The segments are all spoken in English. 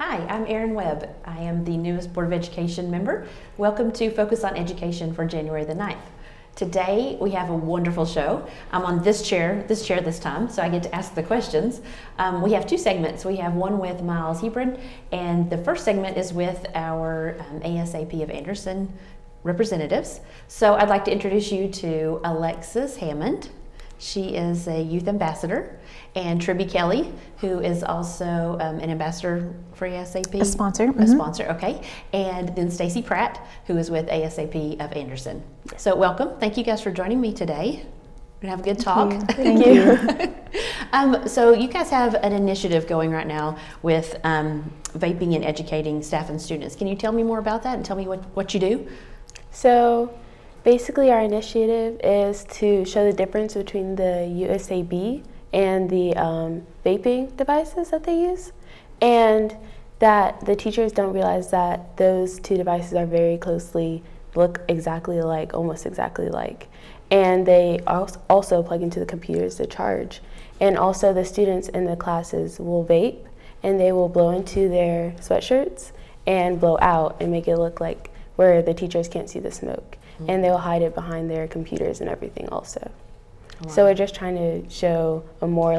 Hi, I'm Erin Webb. I am the newest Board of Education member. Welcome to Focus on Education for January the 9th. Today we have a wonderful show. I'm on this chair this time, so I get to ask the questions. We have two segments. We have one with Miles Hebrard, and the first segment is with our ASAP of Anderson representatives. So I'd like to introduce you to Alexis Hammond. She is a youth ambassador, and Tribby Kelly, who is also an ambassador for ASAP. A sponsor. A sponsor, okay. And then Stacy Pratt, who is with ASAP of Anderson. So welcome. Thank you guys for joining me today. We're gonna have a good talk. Thank you. So you guys have an initiative going right now with vaping and educating staff and students. Can you tell me more about that and tell me what you do? So basically our initiative is to show the difference between the USAB and the vaping devices that they use, and that the teachers don't realize that those two devices are very closely, look exactly alike, almost exactly alike, and they also plug into the computers to charge. And also the students in the classes will vape, and they will blow into their sweatshirts and blow out and make it look like where the teachers can't see the smoke. Mm-hmm. And they will hide it behind their computers and everything also. Wow. So we're just trying to show a more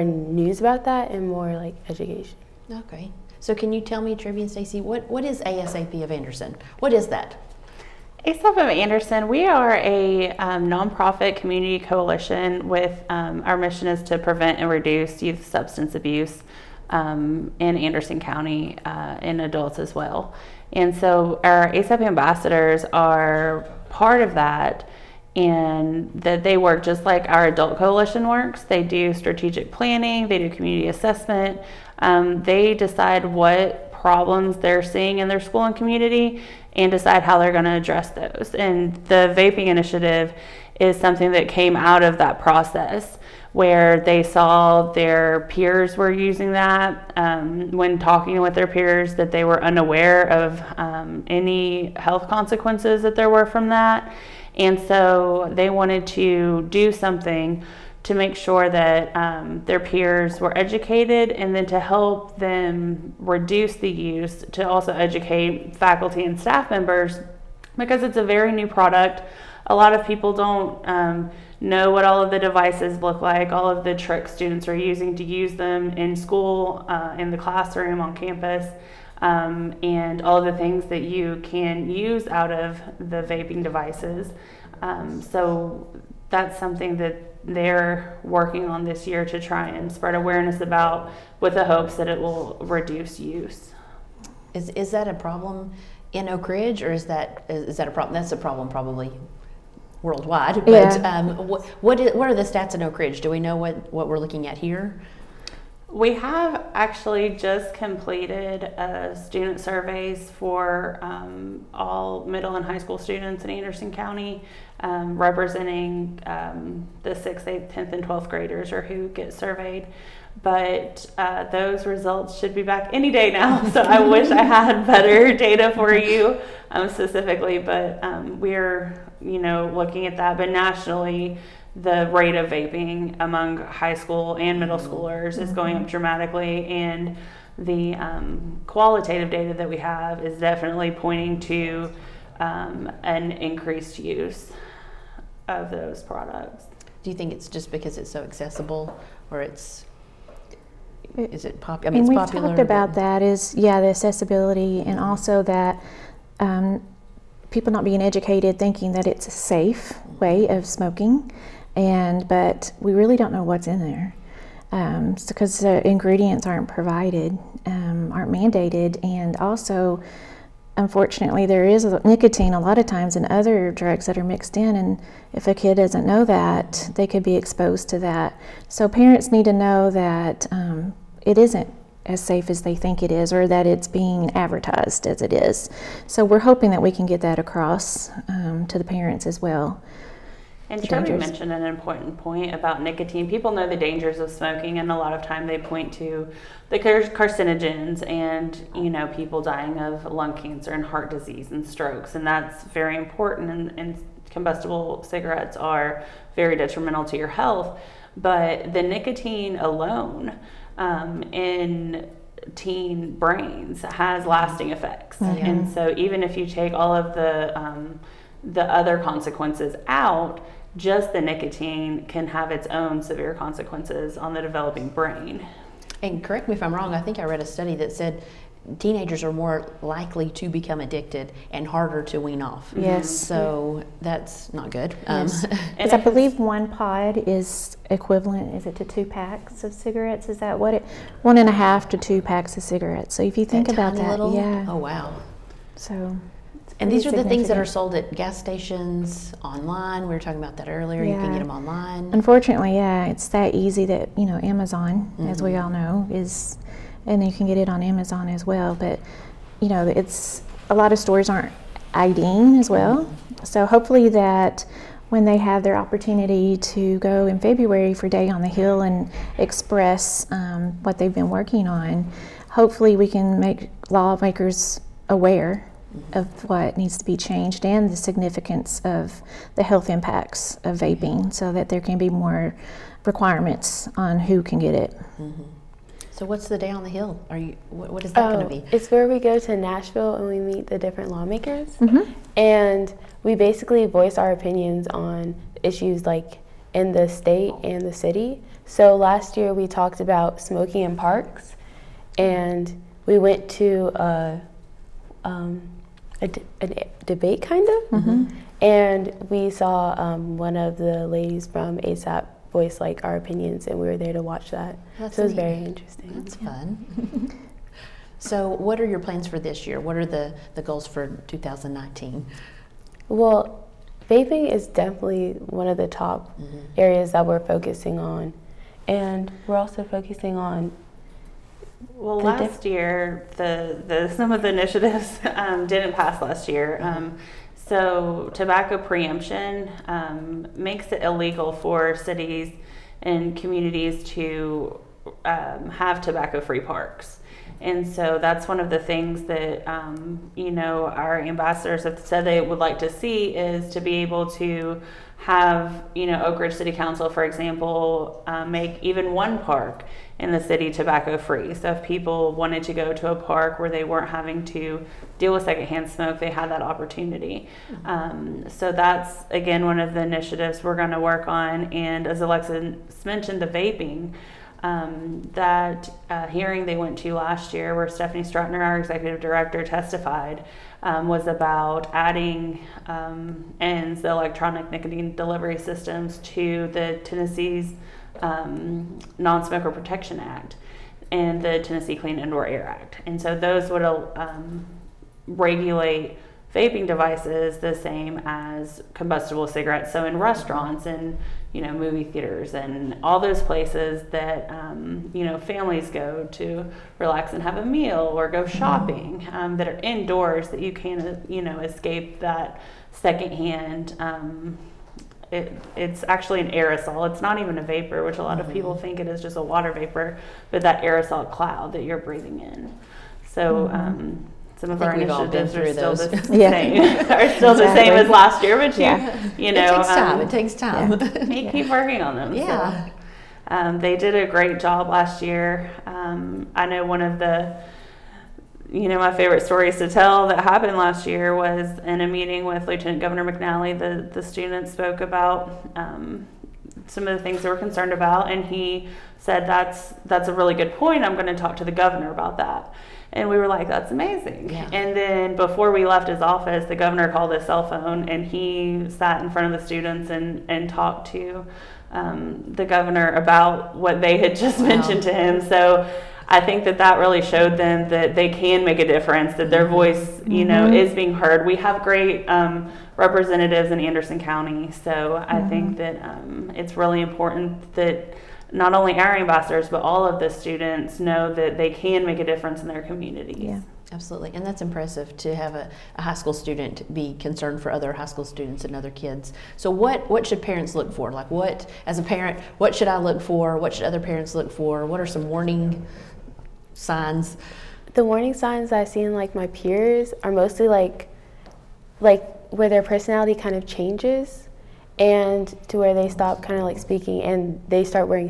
news about that and more like education. Okay. So can you tell me, Tribby and Stacy, what is ASAP of Anderson? What is that? ASAP of Anderson, we are a nonprofit community coalition with our mission is to prevent and reduce youth substance abuse in Anderson County and adults as well. And so our ASAP ambassadors are part of that, and that they work just like our adult coalition works. They do strategic planning, they do community assessment, they decide what problems they're seeing in their school and community and decide how they're going to address those. And the Vaping Initiative is something that came out of that process, where they saw their peers were using that when talking with their peers, that they were unaware of any health consequences that there were from that. And so they wanted to do something to make sure that their peers were educated, and then to help them reduce the use, to also educate faculty and staff members, because it's a very new product. A lot of people don't know what all of the devices look like, all of the tricks students are using to use them in school, in the classroom, on campus, and all of the things that you can use out of the vaping devices. So that's something that they're working on this year to try and spread awareness about, with the hopes that it will reduce use. Is that a problem in Oak Ridge, or is that a problem? That's a problem probably worldwide. But yeah. What are the stats in Oak Ridge? Do we know what we're looking at here? We have actually just completed student surveys for all middle and high school students in Anderson County, representing the 6th, 8th, 10th, and 12th graders, or who get surveyed. But those results should be back any day now, so I wish I had better data for you specifically, but we're looking at that. But nationally, the rate of vaping among high school and middle schoolers is going up dramatically, and the qualitative data that we have is definitely pointing to an increased use of those products. Do you think it's just because it's so accessible, or is it popular? And it's we've popular, talked about that the accessibility, and also that people not being educated, thinking that it's a safe way of smoking, but we really don't know what's in there, because the ingredients aren't provided, aren't mandated, and also, unfortunately, there is nicotine a lot of times in other drugs that are mixed in, and if a kid doesn't know that, they could be exposed to that. So parents need to know that it isn't as safe as they think it is, or that it's being advertised as it is. So we're hoping that we can get that across to the parents as well. And Tribby mentioned an important point about nicotine. People know the dangers of smoking, and a lot of time they point to the carcinogens and people dying of lung cancer and heart disease and strokes, and that's very important. And combustible cigarettes are very detrimental to your health. But the nicotine alone in teen brains has lasting effects. And so even if you take all of the other consequences out, just the nicotine can have its own severe consequences on the developing brain. And correct me if I'm wrong, I think I read a study that said teenagers are more likely to become addicted and harder to wean off. Yes. So that's not good. Yes. Because I believe one pod is equivalent, is it to 2 packs of cigarettes? Is that what it, 1.5 to 2 packs of cigarettes. So if you think about tiny that, little, yeah. Oh, wow. So. And these are the things that are sold at gas stations, online. We were talking about that earlier. You can get them online. Unfortunately, yeah, it's that easy that, Amazon, as we all know, is, and you can get it on Amazon as well. But, it's, a lot of stores aren't IDing as well. So hopefully that when they have their opportunity to go in February for Day on the Hill and express what they've been working on, hopefully we can make lawmakers aware of what needs to be changed and the significance of the health impacts of vaping, so that there can be more requirements on who can get it. So what's the Day on the Hill? What is that going to be? It's where we go to Nashville and we meet the different lawmakers, and we basically voice our opinions on issues like in the state and the city. So last year we talked about smoking in parks, and we went to a debate kind of, and we saw one of the ladies from ASAP voice like our opinions, and we were there to watch that. So it was very interesting. That's fun. So what are your plans for this year? What are the goals for 2019? Well, vaping is definitely one of the top areas that we're focusing on, and we're also focusing on. Well, last year, some of the initiatives didn't pass last year. So tobacco preemption makes it illegal for cities and communities to have tobacco-free parks. And so that's one of the things that, our ambassadors have said they would like to see, is to be able to have, Oak Ridge City Council, for example, make even one park in the city tobacco free. So if people wanted to go to a park where they weren't having to deal with secondhand smoke, they had that opportunity. So that's, again, one of the initiatives we're going to work on. And as Alexa mentioned, the vaping, that hearing they went to last year where Stephanie Stratner, our executive director, testified, was about adding ENDS, the electronic nicotine delivery systems, to the Tennessee's Non-Smoker Protection Act and the Tennessee Clean Indoor Air Act. And so those would regulate vaping devices the same as combustible cigarettes. So in restaurants and movie theaters and all those places that families go to relax and have a meal or go shopping, that are indoors, that you can't escape that secondhand. It's actually an aerosol. It's not even a vapor, which a lot of people think it is just a water vapor, but that aerosol cloud that you're breathing in. So some of our initiatives are still the same, the same as last year, but it takes time. Keep working on them. Yeah. So, they did a great job last year. I know one of the my favorite stories to tell that happened last year was in a meeting with Lieutenant Governor McNally. The students spoke about some of the things they were concerned about, and he said, that's a really good point. I'm going to talk to the governor about that. And we were like, that's amazing. Yeah. And then before we left his office, the governor called his cell phone, and he sat in front of the students and talked to the governor about what they had just mentioned to him. So I think that really showed them that they can make a difference, that their voice, is being heard. We have great representatives in Anderson County, so I think that it's really important that not only our ambassadors, but all of the students know that they can make a difference in their communities. Yeah, absolutely. And that's impressive to have a high school student be concerned for other high school students and other kids. So what should parents look for? Like as a parent, what should I look for? What should other parents look for? What are some warning signs? The warning signs I see in my peers are mostly like where their personality kind of changes, and to where they stop kind of speaking and they start wearing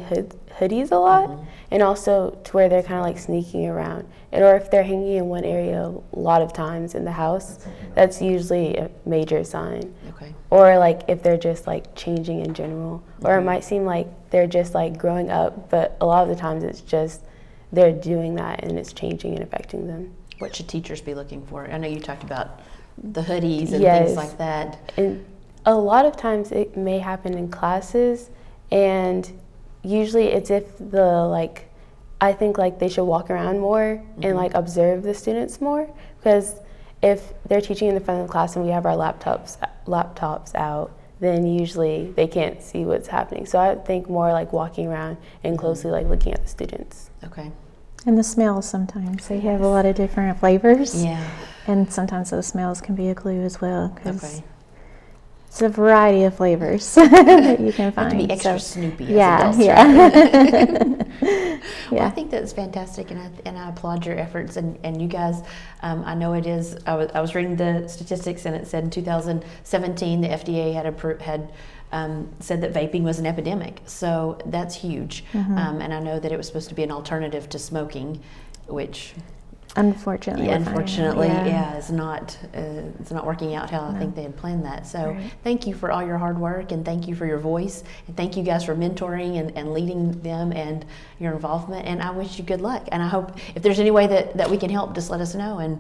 hoodies a lot, and also to where they're kind of like sneaking around. And or if they're hanging in one area a lot of times in the house, that's usually a major sign. Okay. Or like if they're just like changing in general, or it might seem like they're just like growing up, but a lot of the times it's just they're doing that and it's changing and affecting them. What should teachers be looking for? I know you talked about the hoodies and Yes. things like that. And a lot of times it may happen in classes, and usually it's if I think like they should walk around more and like observe the students more, because if they're teaching in the front of the class and we have our laptops out, then usually they can't see what's happening. So I think more like walking around and closely like looking at the students. Okay. And the smells sometimes. They have a lot of different flavors. Yeah. And sometimes those smells can be a clue as well. 'Cause Okay. it's a variety of flavors that you can Have find. to be extra So, snoopy as yeah, adults, yeah. right? Well, I Yeah. think that's fantastic, and I applaud your efforts. And you guys, I know it is. I was reading the statistics, and it said in 2017 the FDA had said that vaping was an epidemic. So that's huge. And I know that it was supposed to be an alternative to smoking, which Unfortunately. yeah, we're finding out, unfortunately, yeah. it's not working out how I think they had planned that. So Right. thank you for all your hard work, and thank you for your voice, and thank you guys for mentoring and leading them and your involvement. And I wish you good luck. And I hope if there's any way that we can help, just let us know. And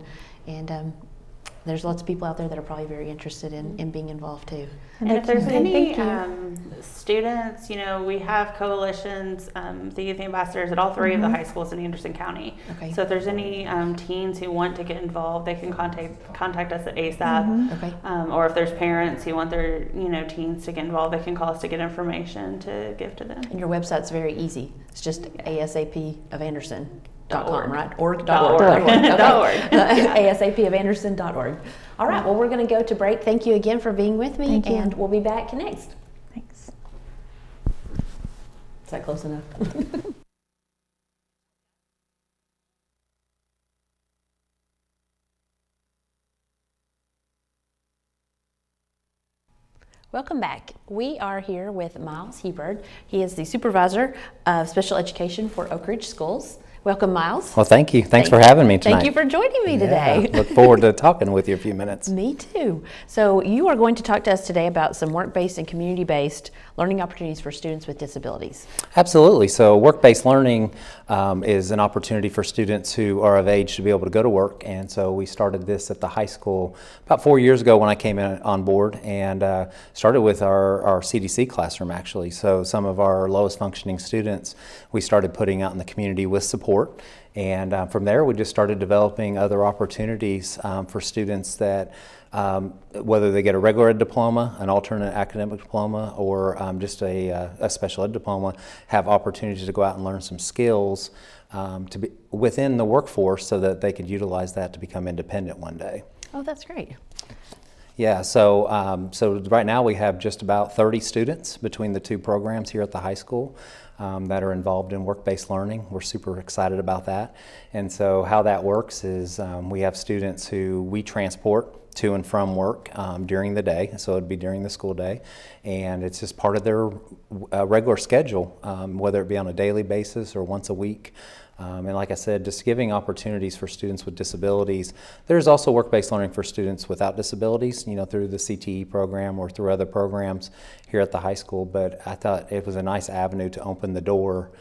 there's lots of people out there that are probably very interested in being involved too. And if there's Thank any you. students, we have coalitions, the youth ambassadors at all three of the high schools in Anderson County. Okay. So if there's any teens who want to get involved, they can contact us at ASAP. Okay. Or if there's parents who want their teens to get involved, they can call us to get information to give to them. And your website's very easy. It's just ASAPofanderson.com, right? .org. ASAPofanderson.org. All right, well, we're going to go to break. Thank you again for being with me, Thank you. and we'll be back next. Thanks. Is that close enough? Welcome back. We are here with Miles Hebrard. He is the supervisor of special education for Oak Ridge Schools. Welcome, Miles. Well, thank you. Thanks for having me tonight. Thank you for joining me today. Yeah, look forward to talking with you a few minutes. Me too. So you are going to talk to us today about some work-based and community-based learning opportunities for students with disabilities. Absolutely. So work-based learning is an opportunity for students who are of age to be able to go to work. And so we started this at the high school about 4 years ago when I came on board, and started with our CDC classroom actually. So some of our lowest functioning students we started putting out in the community with support. And from there, we just started developing other opportunities for students that, whether they get a regular ed diploma, an alternate academic diploma, or just a special ed diploma, have opportunities to go out and learn some skills to be within the workforce so that they could utilize that to become independent one day. Oh, that's great. Yeah, so right now we have just about 30 students between the two programs here at the high school that are involved in work-based learning. We're super excited about that. And so how that works is we have students who we transport to and from work during the day, so it'd be during the school day, and it's just part of their regular schedule, whether it be on a daily basis or once a week. And like I said, just giving opportunities for students with disabilities. There's also work-based learning for students without disabilities, through the CTE program or through other programs here at the high school. But I thought it was a nice avenue to open the door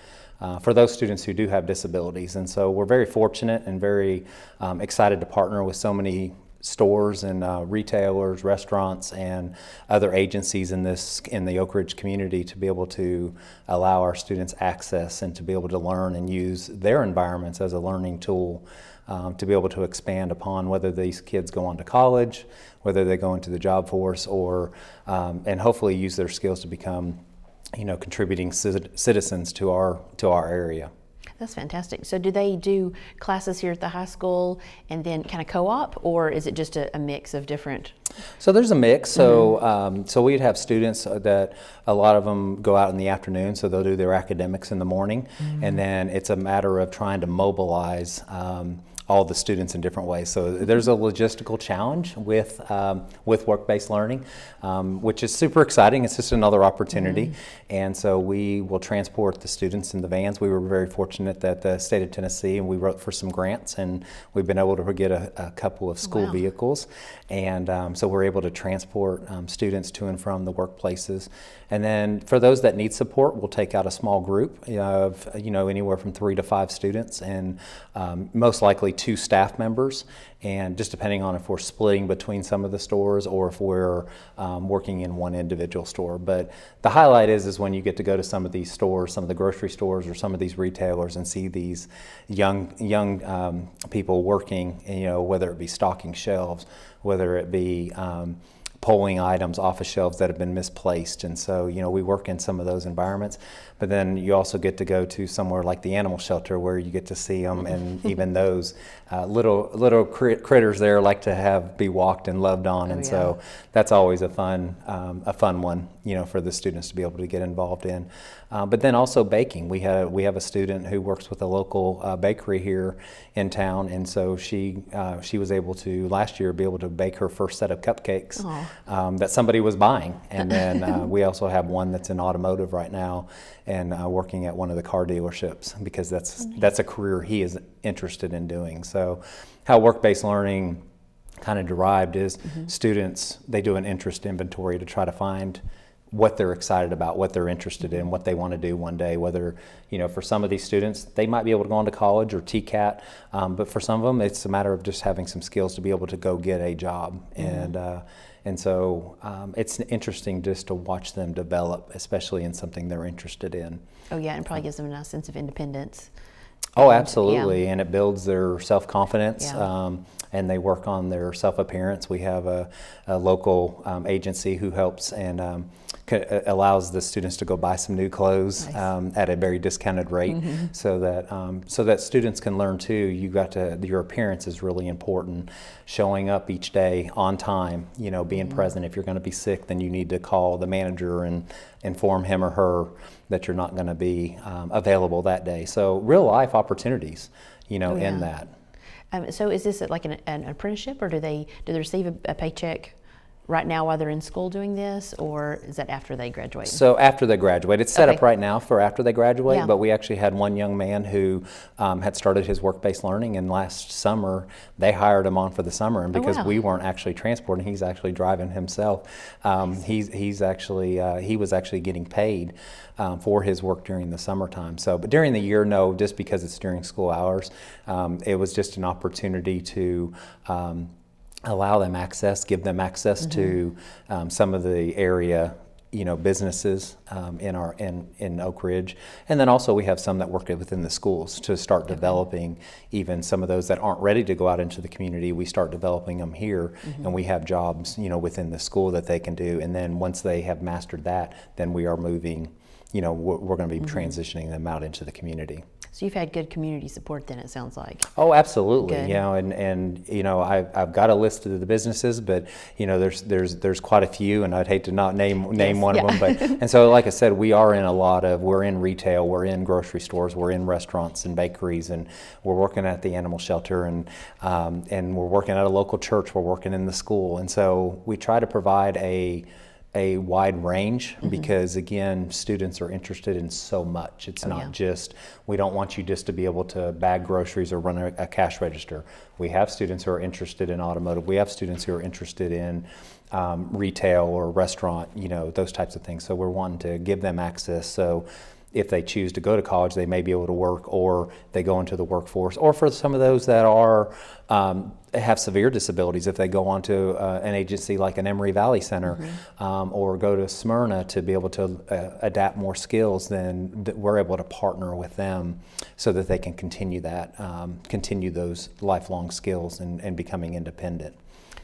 for those students who do have disabilities. And so we're very fortunate and very excited to partner with so many stores and retailers, restaurants, and other agencies in the Oak Ridge community to be able to allow our students access and to be able to learn and use their environments as a learning tool to be able to expand upon whether these kids go on to college, whether they go into the job force, or and hopefully use their skills to become contributing citizens to our area. That's fantastic. So do they do classes here at the high school and then kind of co-op, or is it just a mix of different? So there's a mix. So so we'd have students that a lot of them go out in the afternoon, so they'll do their academics in the morning, and then it's a matter of trying to mobilize all the students in different ways. So there's a logistical challenge with work-based learning, which is super exciting. It's just another opportunity. And so we will transport the students in the vans. We were very fortunate that the state of Tennessee, and we wrote for some grants, and we've been able to get a couple of school vehicles. And so we're able to transport students to and from the workplaces. And then for those that need support, we'll take out a small group of anywhere from 3 to 5 students, and most likely 2 staff members, and just depending on if we're splitting between some of the stores or if we're working in one individual store. But the highlight is when you get to go to some of these stores, some of the grocery stores or some of these retailers, and see these young people working, whether it be stocking shelves, whether it be pulling items off of shelves that have been misplaced. And so, we work in some of those environments, but then you also get to go to somewhere like the animal shelter where you get to see them, and even those little critters there like to be walked and loved on. And so that's always a fun one, for the students to be able to get involved in. But then also baking. We have a student who works with a local bakery here in town, and so she was able to last year be able to bake her first set of cupcakes that somebody was buying. And then we also have one that's in automotive right now and working at one of the car dealerships, because that's a career he is interested in doing. So how work-based learning kind of derived is students, they do an interest inventory to try to find what they're excited about, what they're interested in, what they want to do one day. Whether, for some of these students, they might be able to go on to college or TCAT, but for some of them, it's a matter of just having some skills to be able to go get a job. And so it's interesting just to watch them develop, especially in something they're interested in. Oh yeah, and probably gives them a nice sense of independence. Oh, absolutely, and it builds their self-confidence, Yeah. And they work on their self-appearance. We have a local agency who helps and allows the students to go buy some new clothes at a very discounted rate, so that students can learn too. Your appearance is really important. Showing up each day on time, being present. If you're going to be sick, then you need to call the manager and inform him or her that you're not going to be available that day. So real life opportunities, in that. So is this like an apprenticeship, or do they receive a paycheck right now while they're in school doing this, or is that after they graduate? So after they graduate. It's set up right now for after they graduate, Yeah. but we actually had one young man who had started his work-based learning, and last summer they hired him on for the summer, and because we weren't actually transporting, he's actually driving himself. He was actually getting paid for his work during the summertime. So, but during the year, no, just because it's during school hours, it was just an opportunity to allow them access, give them access to some of the area, businesses in Oak Ridge, and then also we have some that work within the schools to start developing even some of those that aren't ready to go out into the community. We start developing them here, and we have jobs, within the school that they can do. And then once they have mastered that, then we are moving. We're going to be transitioning them out into the community. So you've had good community support then, it sounds like. Oh, absolutely. Good. And I've got a list of the businesses, but there's quite a few, and I'd hate to not name one of them. But and so, like I said, we're in retail, we're in grocery stores, we're in restaurants and bakeries, and we're working at the animal shelter, and we're working at a local church, we're working in the school, and so we try to provide a wide range, because again, students are interested in so much. It's not just, we don't want you just to be able to bag groceries or run a cash register. We have students who are interested in automotive. We have students who are interested in retail or restaurant, those types of things. So we're wanting to give them access. So if they choose to go to college, they may be able to work, or they go into the workforce. Or for some of those that have severe disabilities, if they go on to an agency like an Emory Valley Center, or go to Smyrna to be able to adapt more skills, then we're able to partner with them so that they can continue those lifelong skills and becoming independent.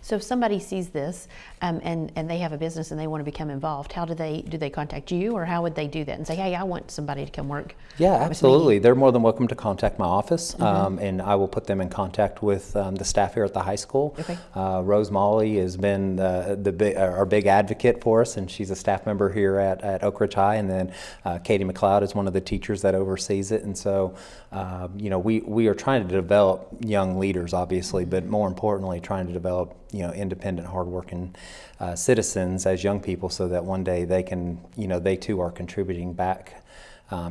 So if somebody sees this and they have a business and they want to become involved, how do they contact you, or how would they do that and say, hey, I want somebody to come work? Yeah, with me? absolutely. They're more than welcome to contact my office, and I will put them in contact with the staff here at the high school. Okay. Rose Molly has been our big advocate for us, and she's a staff member here at Oak Ridge High, and then Katie McLeod is one of the teachers that oversees it. And so, we are trying to develop young leaders, obviously, but more importantly, trying to develop independent, hardworking citizens as young people, so that one day they can, they too are contributing back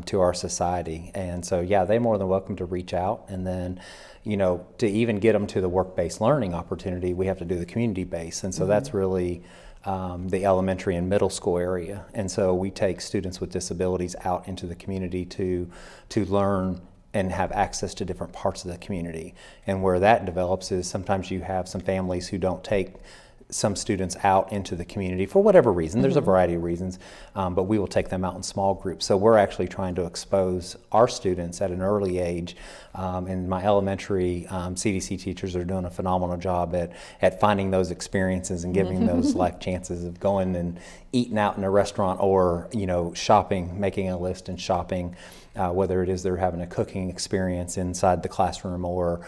to our society. And so, yeah, they're more than welcome to reach out. And then, to even get them to the work-based learning opportunity, we have to do the community base. And so that's really the elementary and middle school area. And so we take students with disabilities out into the community to learn and have access to different parts of the community. And where that develops is sometimes you have some families who don't take some students out into the community for whatever reason. There's a variety of reasons, but we will take them out in small groups. So we're actually trying to expose our students at an early age. And my elementary CDC teachers are doing a phenomenal job at finding those experiences and giving those life chances of going and eating out in a restaurant, or shopping, making a list and shopping. Whether it is they're having a cooking experience inside the classroom, or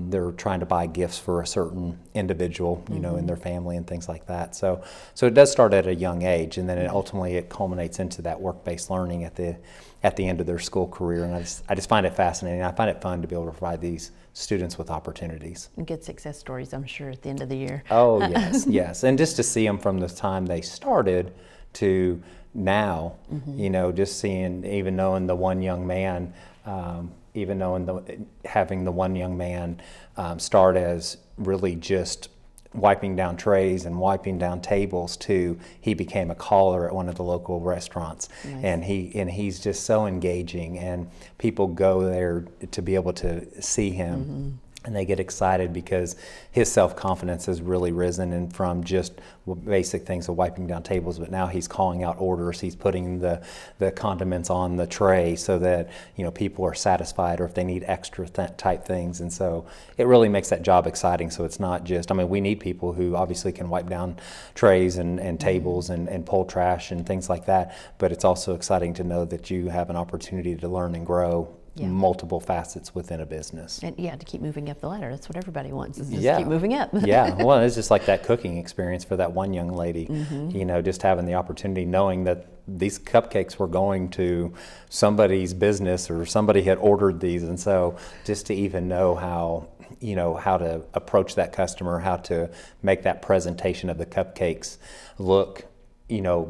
they're trying to buy gifts for a certain individual, in their family and things like that. So it does start at a young age, and then it culminates into that work-based learning at the end of their school career. And I just find it fascinating. I find it fun to be able to provide these students with opportunities. And good success stories, I'm sure, at the end of the year. Oh, yes, yes. And just to see them from the time they started to now, just seeing, even knowing the one young man, having the one young man start as really just wiping down trays and wiping down tables, to he became a caller at one of the local restaurants. Nice. And he's just so engaging, and people go there to be able to see him. And they get excited because his self-confidence has really risen, and from just basic things of wiping down tables, but now he's calling out orders. He's putting the condiments on the tray so that people are satisfied, or if they need extra type things. And so it really makes that job exciting. So it's not just, we need people who obviously can wipe down trays and tables and pull trash and things like that, but it's also exciting to know that you have an opportunity to learn and grow multiple facets within a business. And to keep moving up the ladder. That's what everybody wants, is just keep moving up. Well, it's just like that cooking experience for that one young lady, just having the opportunity, knowing that these cupcakes were going to somebody's business, or somebody had ordered these. And so just to even know how to approach that customer, how to make that presentation of the cupcakes look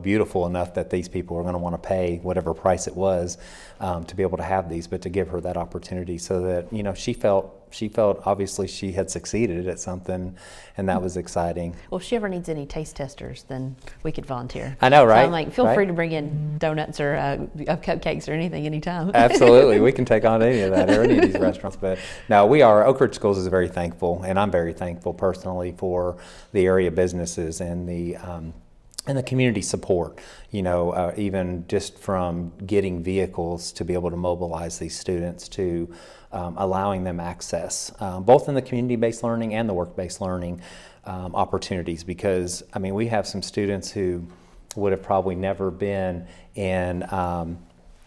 beautiful enough that these people are going to want to pay whatever price it was to be able to have these, but to give her that opportunity, so that she felt obviously she had succeeded at something, and that was exciting. Well, if she ever needs any taste testers, then we could volunteer. I know, right? So I'm feel free to bring in donuts or cupcakes or anything anytime. Absolutely, we can take on any of that, or any of these restaurants. But no, Oak Ridge Schools is very thankful, and I'm very thankful personally for the area businesses and the community support, even just from getting vehicles to be able to mobilize these students, to allowing them access, both in the community-based learning and the work-based learning opportunities. Because, we have some students who would have probably never been in,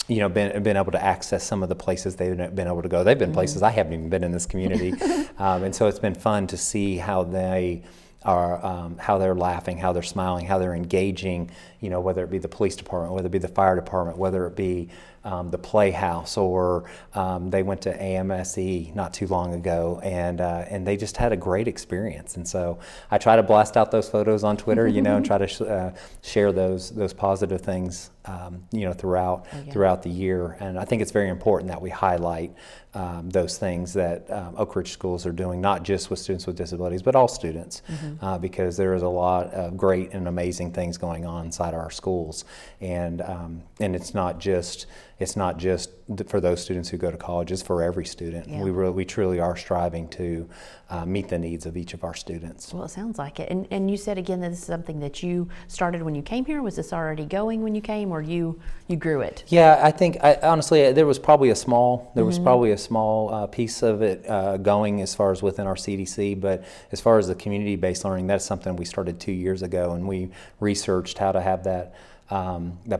been able to access some of the places they've been able to go. They've been places I haven't even been in this community. And so it's been fun to see how they are, how they're laughing, how they're smiling, how they're engaging, whether it be the police department, whether it be the fire department, whether it be the Playhouse, or they went to AMSE not too long ago, and they just had a great experience. And so I try to blast out those photos on Twitter, and try to share those positive things, throughout the year. And I think it's very important that we highlight those things that Oak Ridge Schools are doing, not just with students with disabilities, but all students, because there is a lot of great and amazing things going on inside our schools, and it's not just for those students who go to college. It's for every student. Yeah. We truly are striving to meet the needs of each of our students. Well, it sounds like it. And you said again that this is something that you started when you came here. Was this already going when you came, or you grew it? Yeah, I think honestly there was probably a small piece of it going as far as within our CDC, but as far as the community-based learning, that's something we started 2 years ago, and we researched how to have that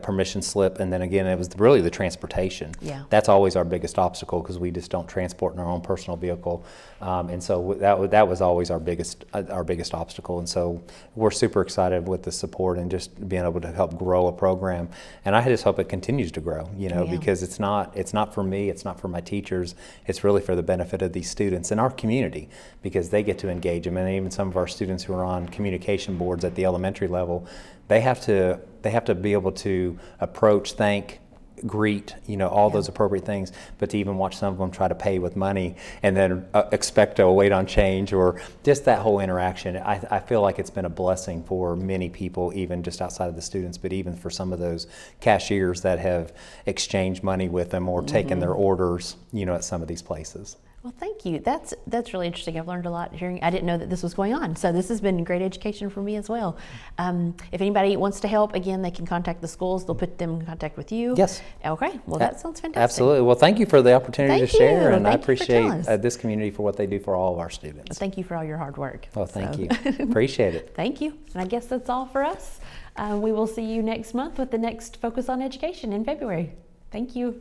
permission slip, and then again it was really the transportation. Yeah. That's always our biggest obstacle because we just don't transport in our own personal vehicle, and so that was always our biggest obstacle. And so we're super excited with the support and just being able to help grow a program. And I just hope it continues to grow, because it's not for me, it's not for my teachers, it's really for the benefit of these students and our community, because they get to engage them. And even some of our students who are on communication boards at the elementary level, they have to be able to approach, thank, greet, all those appropriate things, but to even watch some of them try to pay with money and then expect to wait on change, or just that whole interaction. I feel like it's been a blessing for many people, even just outside of the students, but even for some of those cashiers that have exchanged money with them or taken their orders, at some of these places. Well, thank you. That's really interesting. I've learned a lot hearing. I didn't know that this was going on, so this has been great education for me as well. If anybody wants to help, again, they can contact the schools. They'll put them in contact with you. Yes. Okay. Well, that sounds fantastic. Absolutely. Well, thank you for the opportunity Thank to share, you. and I Thank you for telling appreciate us. this community for what they do for all of our students. Thank you for all your hard work. Well, thank So- you. Appreciate it. Thank you. And I guess that's all for us. We will see you next month with the next Focus on Education in February. Thank you.